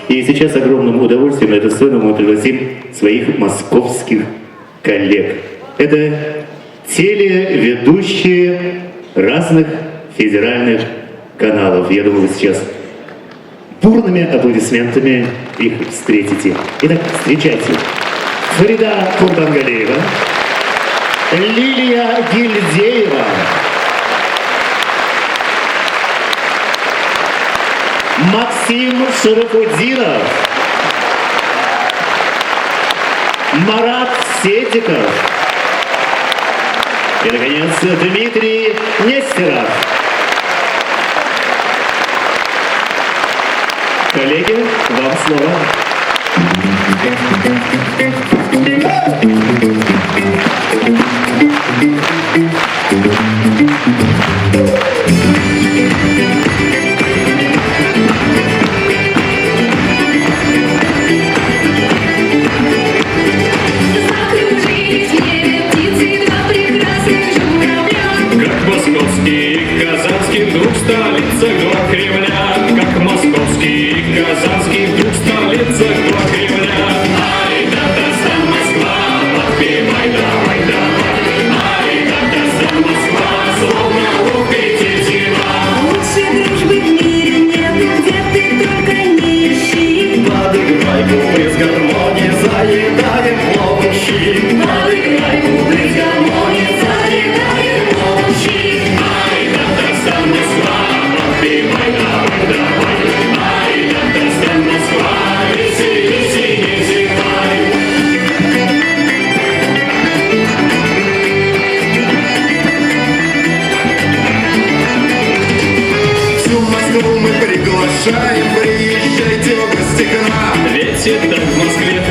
И сейчас с огромным удовольствием на эту сцену мы пригласим своих московских коллег. Это телеведущие разных федеральных каналов. Я думаю, вы сейчас бурными аплодисментами их встретите. Итак, встречайте. Фарида Курбангалиева, Лилия Гильдеева, Максим Шарафутдинов, Марат Седиков и, наконец, Дмитрий Нестеров. Коллеги, вам слово. Приезжайте в гости к нам. Ведь и так в Москве